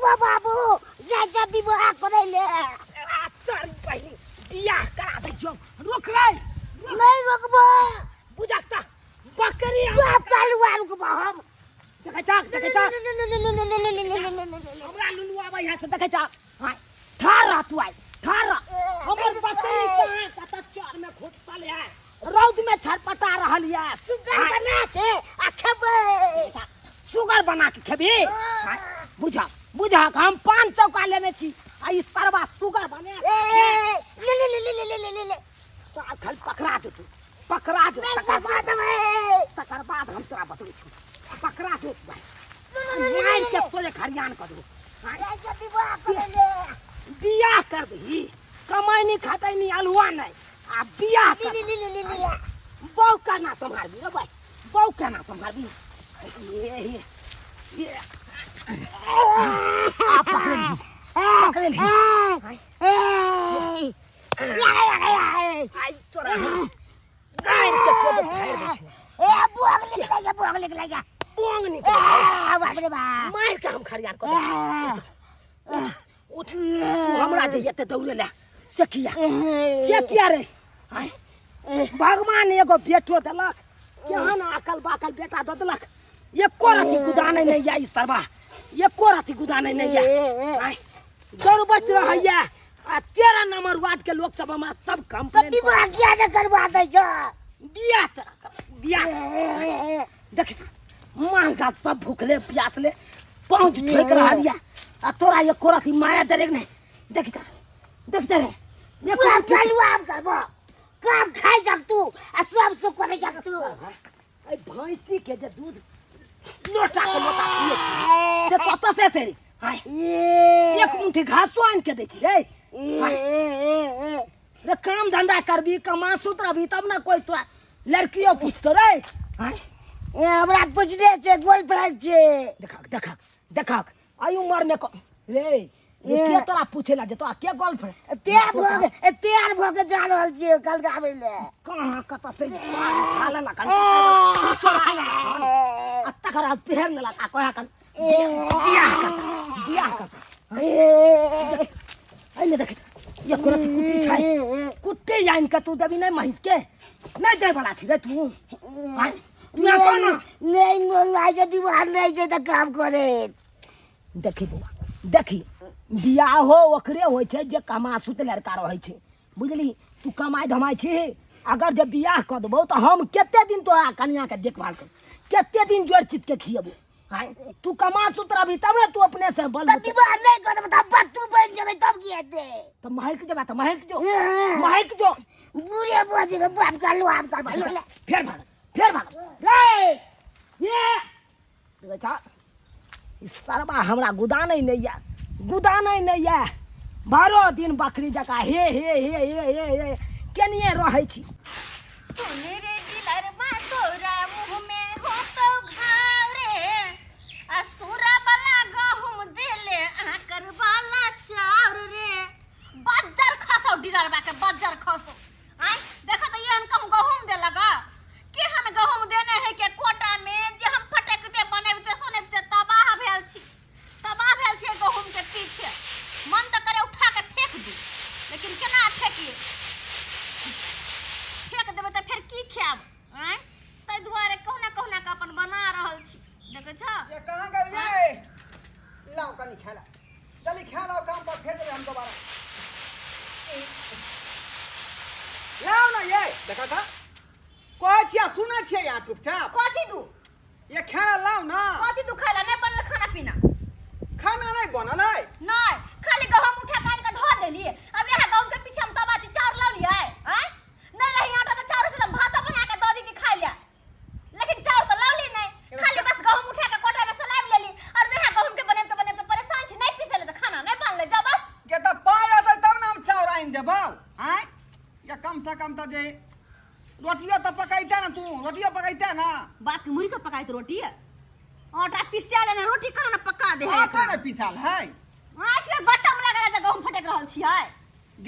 रुको बाबू जैसे विवाह करे ले तारी बहिनी बियाह करा दे जो रुक रे नहीं रुकबो बुझाता बकरी बाप पहलवान को हम देखे जा हमरा लुलु आबै है से देखे जा हां ठारा तू आई ठारा हमर बकरी कहां कत चार में घुसल है रौद में छरपटा रहल है सुगर बना के खेबे सुगर बना के खेबी बुझा हम 5 चौका लेने छी आ ई सरवा सुगर बने ले साल खल पकड़ा दे तू पकड़ा दे तकर बाद हम तोरा बतबै छी पकड़ा दे मार के तोरे खरियान कर दू बियाह कर दही कमाई नहीं खाते नहीं अलुआ नहीं आ बियाह कर बहू करना संभालबी रे भाई बहू करना संभालबी ये आप पकड़ ली आई तोरा गाय के सोच फाड़ दे छी बोंग निकल जा बोंग निकल बाप रे बा मार के हम खरियान कर उठ हमरा जे एते दौड़े ले से किया रे भगवान एगो बेटो देलक केहन अकल बाकल बेटा दे देलक एको रति गुदाने नहीं आई सरबा एको रति गुदाने नहीं आई दौड़बत रहैया आ 13 नंबर वार्ड के लोग सब हम सब कंप्लेन विवाह किया न करवा दे छ बियाह बियाह देख मान जात सब भूखले प्यासले पहुंच ठोक रहलिया आ तोरा एको रति माया दरेक नहीं देखता रे ये काम चालू आप करबो काम खाई जब तू आ सब सुख करे जब तू ए भैंसी के जे दूध लोटा के लोटा पिए छी से कत से तेरी हाय एक मुट्ठी घास आन के दे छी रे रे काम धंधा करबी कमा सुतरबी तब ना कोई तोरा लड़कियों पूछतो रे हाय ए हमरा पूछने छे गोल फ्लैग छे देखा आई उम्र में रे ये के तोरा पूछेला जे तो के गर्लफ्रेंड प्यार भोग जा रहल छी कल गाबै ले कहां कत से छाला ला कन तकर पहर न ला कोया कन बियाह करता आई देख ये कुरत कुत्ती छाई कुत्ते जान का तू दबी नहीं महिस के नहीं दे बड़ा छी रे तू हां तू या कोन नहीं मोला जे विवाह नहीं जे त काम करे देखी बुआ देखी बियाह हो ओकरे होय छै जे कमा सुत लड़का रहै छै बुझली तू कमाई धमाई छी अगर जे बियाह क देबो त हम केते दिन तोरा कन्या के देखभाल कर केते दिन जोड़ चित के खियबो हाय तू कमा सुत रहबी तब ने तू अपने से बल विवाह नहीं कर तब तू बन जेबे तब की हेते त महक जेबा त महक जो बुढ़े बोझे में बाप का लो आप कर भाई फेर भाग रे ये बेटा इस सरबा हमरा गुदानै नहीं या 12 दिन बकरी जका हे केनिए रहै छी सुने रे दिलरबा तोरा मुंह में हो तो घाव रे असुरा वाला गहुम देले आकर वाला चाउर रे बज्जर खसो दिलरबा के बज्जर खसो आई देखो तो ये कम गहुम दे लगा के हम गहुम देने है के कोटा में जे हम फटकते बनैबते सोनेबते तबाह भेल छी गहुम के पीछे मन तो करे उठा के फेंक दी लेकिन केना फेंकिए फेंक देबे त फिर की खाब हैं तै दुआरे कहना का अपन बना रहल छी देखे छ ये कहां गेलिए लाओ कनी खेला जल्दी खेलाओ काम पर फेर देबे हम दोबारा लाओ ना ये देखा था कोई छिया सुने छिए या चुपचाप कथि दू ये खेला लाओ ना कथि दू खाइला नहीं बनल खाना पीना खाना नहीं बनल है नहीं खाली गहूम उठा काट के धो देली अब यह गहूम के पीछे हम तबाची चाउर ला लिया हैं नहीं रही आटा तो चाउर से भात बना के दो दी कि खा लिया लेकिन चाउर तो लावली नहीं खाली बस गहूम उठा के कोटरा में सलाब लेली और वह गहूम के बने तो परेशान छी नहीं पीसे ले तो खाना नहीं बन ले जा बस के त पाय आता तब ना हम चाउर आइन देबो हैं या कम से कम त जे रोटियो तो पकाइता ना तू रोटियो पकाइता ना बाप की मुरी के पकाई तो रोटी है आटा पिसिया लेने रोटी कना न पका दे है आटा ने पिसाल है आँख में बटम लगा जे गहूम फटक रहल छियै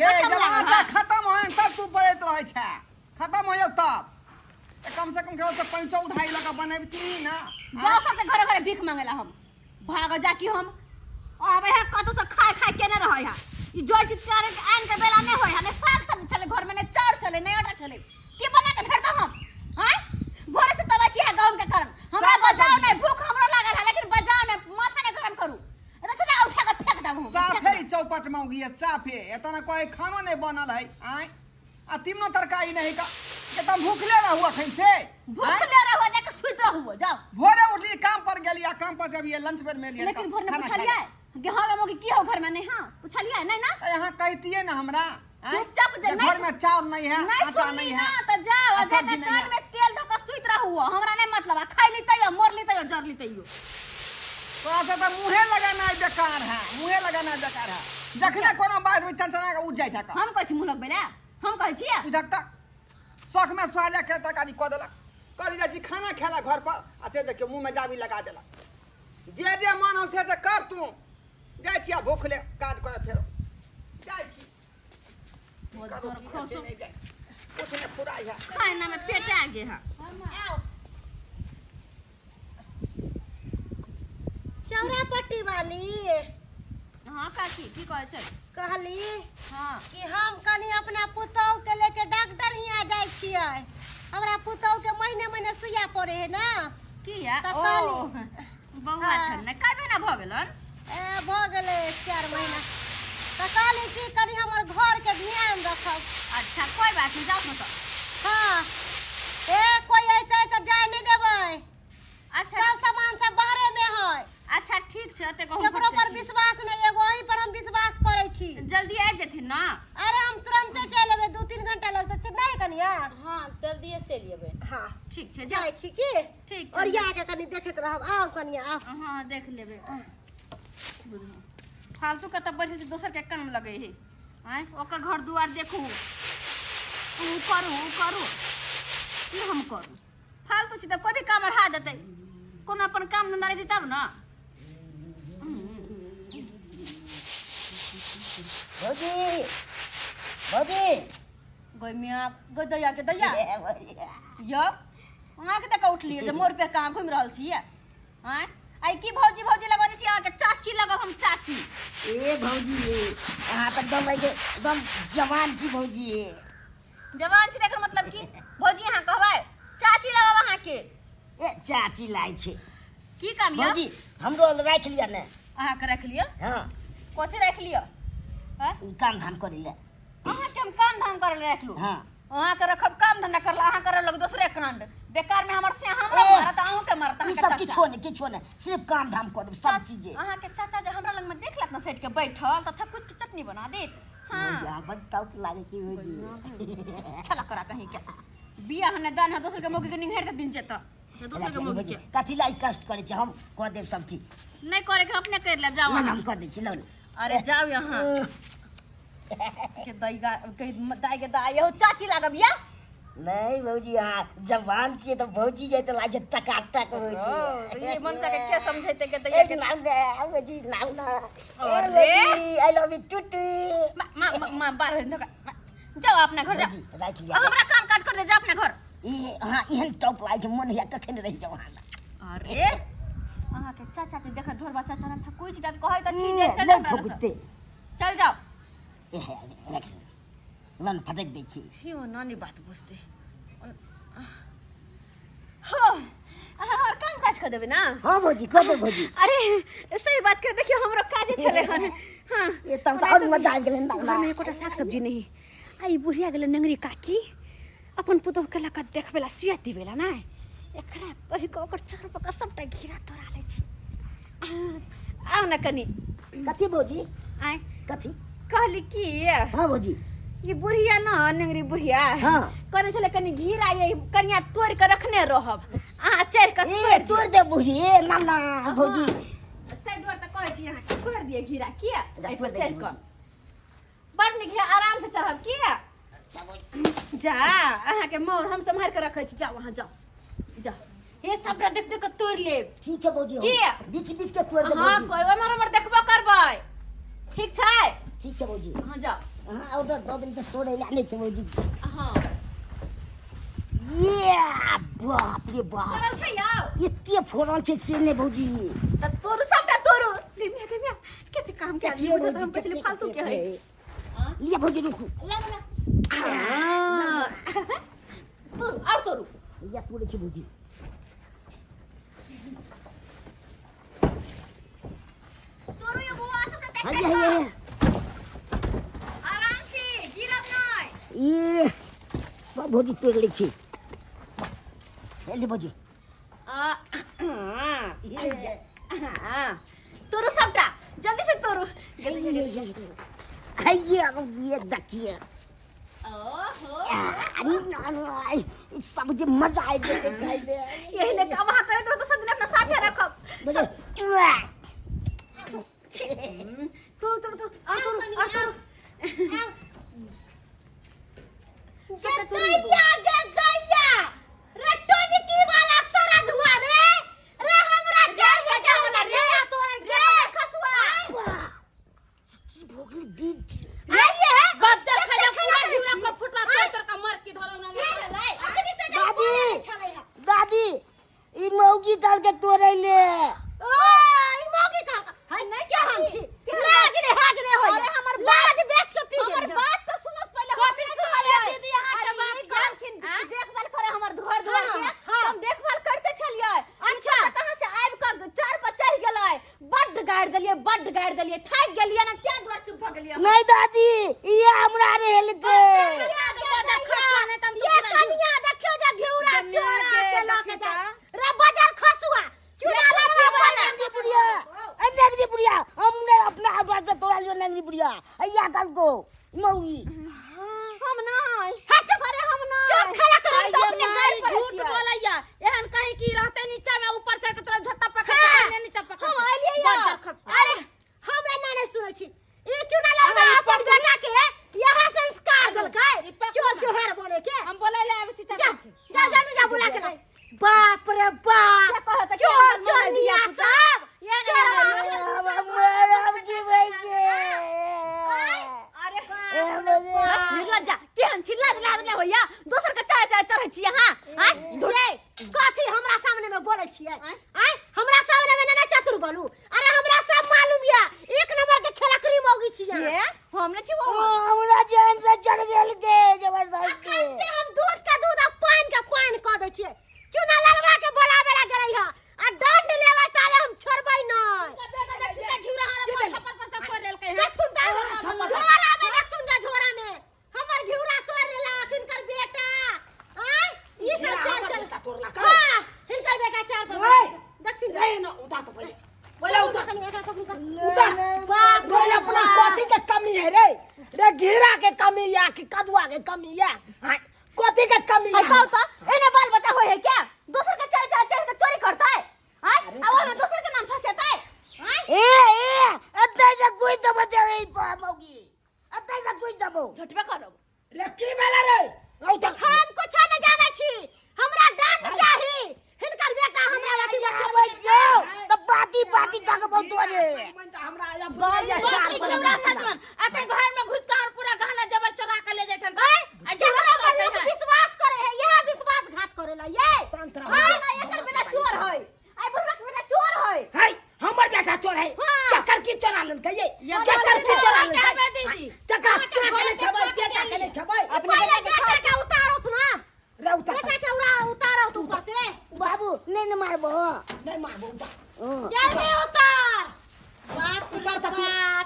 गे जब आटा खत्म होय तब तू पड़ैत रहै छै खत्म होय तब कम से कम के पैंचो उधाई लगा बनैबती ना जाओ सबके घरे घरे भीख मांगेला हम भाग जा कि हम अब है कतो से खाए खाए केने रहय है ई जोर चित करे आन के बेला नहीं होय है ने साग सब चले घर में ने चाउर चले ने आटा चले के बना के धरता हम हैं भोरे से तवा छिया गांव के करम हमरा बजाओ नहीं भूख हमरा लागल है लेकिन बजाओ नहीं माथा ने गरम करू ऐसे ना उठा के फेंक दबू साफे चौपट में उगी है साफे एतना कोई खानो नहीं बनल है आय आ तीनों तरकारी नहीं का ये तुम भूखले रहुआ कैसे भूख ले रहो जाके सुत रहो जाओ भोरे उठली काम पर गेलिया काम पर जब ये लंच पर में लिया लेकिन भोर ने पूछा लिया कि हां गमो की हो घर में नहीं हां पूछा लिया नहीं ना यहाँ कहती है ना हमरा चुपचाप जे घर में चावल नहीं है आटा नहीं है तो जाओ जाके कान में तेल धो के सुत रहो हमरा नहीं मतलब खाई ली तइयो मोर ली तइयो जर ली तइयो तो ऐसे तो मुंहे लगाना बेकार है मुंहे लगाना बेकार है जखने कोनो बात में चंचना के उठ जाय था हम कहै छी मुंह लगबेला हम कहै छियै उठकता शौक में स्वादिया के तरकारी क देला कहली जाय छी खाना खेला घर पर अच्छे देखियो मुंह में जाबी लगा देला जे मन हो से कर तू जाय छिया भूख ले काज कर फेरो जाय छी वो जोर खोसो कुछ ने फुराई है खाना में पेट आ गए है आओ चौरापट्टी वाली हां काकी की कहै छै कहली हां कि हम कनी अपना पुतौह के लेके डॉक्टर हिया जाय छियै हमरा पुतौह के महीने महीने सुइया पड़े है ना किया तऽ ओ कहली। बौआ हाँ। छन ने काय महीना भ गेलन भ गेलै 4 महीना तऽ कहली कि कनी हमर घर के ध्यान रखब अच्छा कोई बात नहीं जाओ न तो हाँ कोई अइतै तऽ जाय नहीं देबै अच्छा सब सामान सब बाहरे में है अच्छा ठीक छै ते कहूं केकरो पर विश्वास नहीं एगो वही पर हम विश्वास करै छी जल्दी आ जेथिन ना अरे हम तुरंते चल एबै 2-3 घंटा लगतै नहीं कनिया हाँ जल्दी चल जेबै हाँ ठीक छै जाय छी की ठीक छै। और या के कनी देखैत रहब आओ कनिया आओ हां देख लेबै बुझू फालतू के त बैठे से दोसर के काम लगे है हैं ओकर घर दुआर देखू ऊ करू की हम करू फालतू से त कोई भी काम रहा देतै कोनो अपन काम धंधा नहीं तब ना भौजी भौजी गमिया गदैया के दैया यब वहां के तक उठलिए जे मोर पे कहां घूम रहल छिए हैं आई की भौजी भौजी लगने छी आके चाची लगब हम चाची ए भौजी यहाँ तक एकदम जवान छी भौजी जवान छी देकर मतलब की भौजी यहां कहबै चाची लगब वहां के ए चाची लाई छे की काम या भौजी हमरो राख लिया ने अहाँ के रख लियो हाँ कथि रख लियो हैं ई काम धाम करी ले अहाँ के हम काम धाम करे ले रख लू हाँ अहाँ के रखब काम धंधा करला अहाँ करे लग दूसरे कांड बेकार में हमर से हमरा मारत अहूं के मारत ई सब किछो ने सिर्फ काम धाम कर दे सब चीजें अहाँ के चाचा जे हमरा लग में देख लेत ना सेट के बैठल त थकुच के चटनी बना देत हां यहाँ बड़ टाउट लागे की भौजी चला करा कहीं के बिया हने दान है दोसर के मौके के निंघेर दिन छै त दोसर के मौके के कथी लाई कष्ट करे छे हम कह देब सब चीज नहीं करे के अपने कर ले जाओ ना हम कर दे छी लो अरे जाओ यहां के दाईगा के दाई के दाई हो चाची लागब या नहीं भौजी यहाँ जवान छिए तो भौजी जाए तो लागे टकाटक तो ये मन से के समझैते के एक नाम दे भौजी नाम ना अरे आई लव यू टूटी मां बाहर हिंद का जाओ अपना घर जा भौजी राख लिया हमरा काम काज कर दे जा अपना घर ई हां इहन टॉप लागे छे मन हिया कखन रह जाओ हां अरे अहाँ के चाचा के देख ढोल बच्चा चलन था कुछ दाद कहै त छी जे नहीं ठोकते चल जाओ ए रख लन फटक दे छी यो नानी बात बुझते हो और काम काज कर देबे ना हां भौजी कह दे भौजी अरे सही बात कर देखियो हमरो काजे चले हन हां ये तब तो और मजा आ गेल ना घर में एकोटा साग सब्जी नहीं आई बुढ़िया गेले नंगरी काकी अपन पुतोह के लका देखबेला सुया दिबेला ना एकरा कहि को ओकर चार पका सबटा घिरा तोरा ले छी आओ ना कनी कथी भौजी आय कथी कहली की हां भौजी ये बुढ़िया ना नंगरी बुढ़िया हाँ। करे चले कनी घिरा ये कनिया तोड़ के रखने रहब आ चढ़ के ए तोड़ दे भौजी ए ना ना भौजी तै द्वार त कहै छी अहाँ तोड़ दिए घिरा किया जा, एहि तोड़ पर दे चढ़ भौजी। के बड़ निक है आराम से चढ़ब किया अच्छा भौजी जा अहाँ के मोर हम संभाल के रखै छी जाओ वहां जाओ जाओ हे सबटा देख देख के तोड़ लेब ठीक छै भौजी किया? बीच बीच के तोड़ दे हां भौजी कोई हमर हमर देखबो करबै ठीक छै ठीक छै भौजी हां जाओ हां ऑर्डर दऽ देली तऽ तोड़े ला नहि छै भौजी हां ये बाप रे बाप तोरल छै यौ एते फोड़ल छै से ने भौजी त तोरू सबटा तोरू गमिया देखिए मुझे तो भौजी हम पिछले कितने फालतू के कितने है। हैं। लिया भौजी रुको तोरू और तोरू या तोड़े छी भौजी तोरू ये बुआ सब देख हाय के हाय आराम से गिरब नहीं ये सब भौजी तोड़ लै छी ले भौजी तोरू सबटा जल्दी से तोरू खाइए अब ये देखिए ओहो सब जे मजा आए देखे खाई दे यही ने का वहां करे तो सब दिन अपना साथे रखब बोले तू और तोरू गैया गैया रे टोनिकी वाला सरद हुआ रे हमरा जेल में जाओला रे तो रे खसुआ भोगली बीट आइए बच्चा खाजा पूरा जीवन को फुटला तोड़ का मर के धरो ना ले अखनी से दादी दादी ई मौगी काल के तोड़े ले ओ ई मौगी का है नहीं क्या हम छी लाज रे हाजरे हो अरे हमर लाज बेच के पी हमर गेल बात तो सुनो पहले कथी सुनले दीदी यहाँ के बात देखभाल करे हमर घर दुआर के हाँ। हम देखभाल करते छलिए अच्छा कहां से आइब के चार पर चढ़ गेलै बड्ड गाड़ देलिए थाक गेलिए ना त्या दुआर चुप भ गेलिए नहीं दादी ये हमरा रेल के ये कनिया देखियो जे घिउरा चोरा के लके जा रे बाजार खसुआ चुरा लड़वा वाला नंगरी बुढ़िया हमने अपना आवाज से तोड़ा लियो नंगरी बुढ़िया अय्या काल को मौगी हम नहीं हट अरे हम नहीं चुप खड़ा कर तो अपने घर पर झूठ बोलैया एहन कहीं की रहते नीचे में ऊपर चढ़ के तोरा झट्टा पकड़ के नीचे पकड़ हम आइलिए अरे हम एना नहीं सुनै छी ई चुना लड़वा अपन बेटा के यहां संस्कार देलकै चोर चोहर बोले के हम बोले ले आबै छी जा जल्दी जा बुला के ला बाप रे बाप चोर चोनिया सब ये मरम की बैजे अरे मरे लज्जा केहन छी लाज भैया दोसर के चाय चढ़ै छी यहां ये कथी हमरा सामने में बोलै छियै आय हमरा सामने में ना चतुर बोलू अरे हमरा सब मालूम या एक नंबर के खेलकरी मौगी छियै ये हमने छी वो हमरा जान से चढ़वेल के जबरदस्ती हम दूध के दूध आ पानी के पानी क दै छियै चुना लड़वा के बोलावे ला गेलै ह आ दंड लेबै ताले हम छोड़बै नै बेटा देख सीधा घिउरा हमारा छप्पर पर से तोड़ लेल कहीं देख सुन ता झोरा में देख सुन जा झोरा में हमर घिउरा तोड़ लेला हिनकर बेटा आय ई सब चल तोड़ला का हां हिनकर बेटा चार पर देख सुन नहीं ना उठा तो पहले बोला उठा कनी एकरा पकड़ कर उठा बाप बोले अपना कथी के कमी है रे रे घेरा के कमी या कि कदुआ के कमी या हां कथी के कमी है बताओ तो एने बाल बच्चा होय है क्या दोसर के चढ़ के चोरी करता है हां अब हम दोसर के नाम फंसेता है हां ए अत्ते से कोई तो बचे नहीं मौगी अत्ते से कोई दबो झटबे करब रे की बेला रे उठा हम कुछ न जानै छी हमरा दंड चाही हिनकर बेटा हमरा लगी बच्चो तो बाती तक बहुत तोड़े हमरा आया बाया चार पर हमरा सजमन अते घर में घुस कर पूरा गहना जबर चुरा के ले जैतन आ हमरा पर लोग विश्वास करे है यह विश्वासघात करेला ये संतरा हां ना एकर बेटा चोर है आई बुढ़वा के बेटा चोर है है हमर बेटा चोर है हाँ। चक्कर की चोरा लन के ये ये चक्कर की चोरा लन क्या के दीदी चक्कर से के खबर बेटा के ले खबर पहले बेटा के उतारो तू ना रे उतार बेटा के उतारो तू पते बाबू नहीं मारबो नहीं मारबो जल्दी उतार बाप उतार तक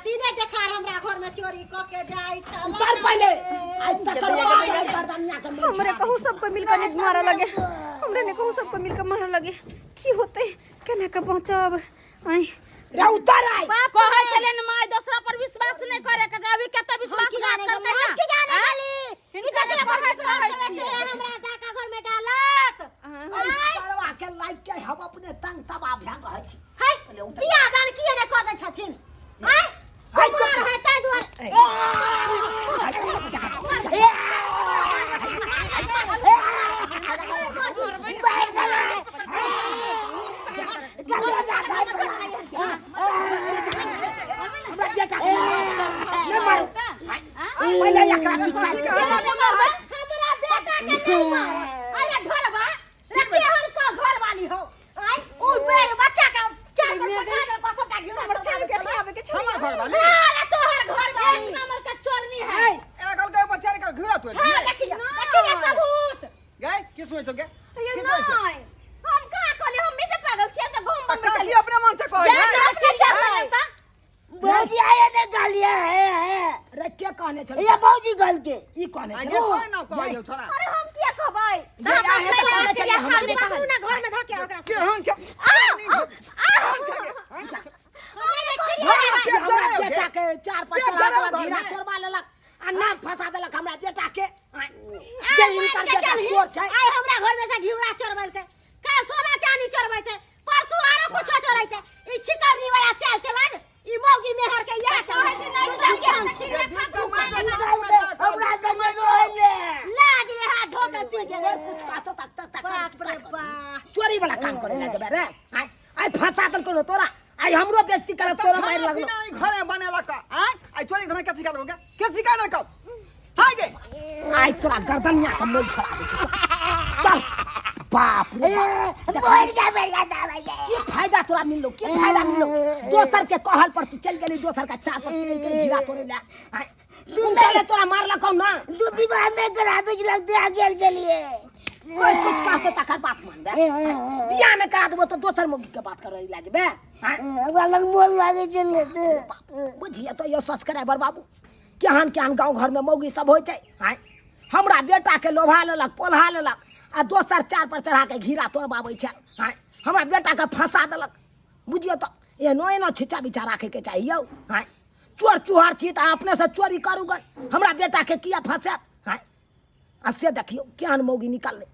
तीने देखार हमरा घर में चोरी क के जाई था उतार पहले आज तक गर्दनिया के हमरे कहूं सबको मिलकर नहीं मारा लगे हमरे ने कहूं सबको मिलकर मारा लगे की होते केना के पहुंचब आई रे उतार आई कहै छले न माय दूसरा पर विश्वास नहीं करे के अभी केते विश्वास की जाने करते हम की जाने गली हिनका कितना पर विश्वास करे से हमरा डाका घर में डालत सरवा के लाइक के हम अपने तंग तबा ध्यान रहै छी है बियाह दान किए ने क दै छथिन हैं कुमार है ताई दुआर पहले एकरा चिपका के हमरा बेटा के नहीं मार अरे ढोलबा रे केहन का घर वाली हो आई ओ बेर बच्चा का चार पर पठा दे 500 टा घिउ हमर साल के खियावे के के छोड़ी हमर घर वाली अरे तोहर घर वाली एक नंबर का चोरनी है। ए, एरा कल के ऊपर चढ़ कर घुरा तो हां देखिए देखिए सबूत गए किस हुए तो गए ये किस हुए नहीं हम कहां कहले हम भी तो पागल छिए तो घूम में काकी चली अपने मन से कह जा गए जा के चल ता। भौजी आए ने गालिया है रे के कहने चल ये भौजी गल के ई कहने आगे चल कोई ना कह छोरा अरे हम क्या कहबै ये आए तो कहने चल हम हमने कहा ना घर में धके ओकरा के हम चल हमरा बेटा के 4-5 लाख घेरा तोड़वा लेलक आ नाम फंसा देलक हमरा बेटा के जे इनकर बेटा चोर छै आइ हमरा घर में से घिउरा चोरबल के काल सोना चांदी चोरबै ते परसू आरो कुछ चोरैते ई छिकरनी वाला चाल चलन ई मौगी मेहर के यह कहै छै नहीं जाके हम छिरे हमरा समझ में होइले लाज रे हाथ धो के पी गेले कुछ कातो तक बाप रे बा चोरी वाला काम करे ला जबे रे आई फंसा दल को तोरा आई हमरो बेइज्जती कर तोरा मार लगलो घरे बनेला का आई चोरी घर के सिखा लोगे के सिखा ना कब हाय गे आई तोरा गर्दनिया के मोल छोड़ा दे चल बाप रे मोर जा बेटा दावा ये फायदा तोरा मिललो के फायदा मिललो दोसर के कहल पर तू चल गेली दोसर का चार पर तेल के जीरा तोरे ला तू चले तोरा मारला कौन ना तू विवाह में करा दे लगते आगे चलिए कोई कुछ कहतो तकर बात मान दे बियाह में करा देबो तो दोसर मुगी के बात करे ला जबे अलग मोल लागे चले बुझिए तो ये सब्सक्राइबर बाबू केहन गांव घर में मौगी सब होय छै हमरा बेटा के लोभा लेलक पोल्हा लेलक आ दोसर चार पर चढ़ा के घीरा तोड़बाबै छै हमरा बेटा के फंसा देलक बुझिए तो एनो एनो छिचा बिचा राखे के चाहिए चोर चुहार छी त अपने से चोरी करू गन हमरा बेटा के किया फंसात आ से देखियो केहन मौगी निकलले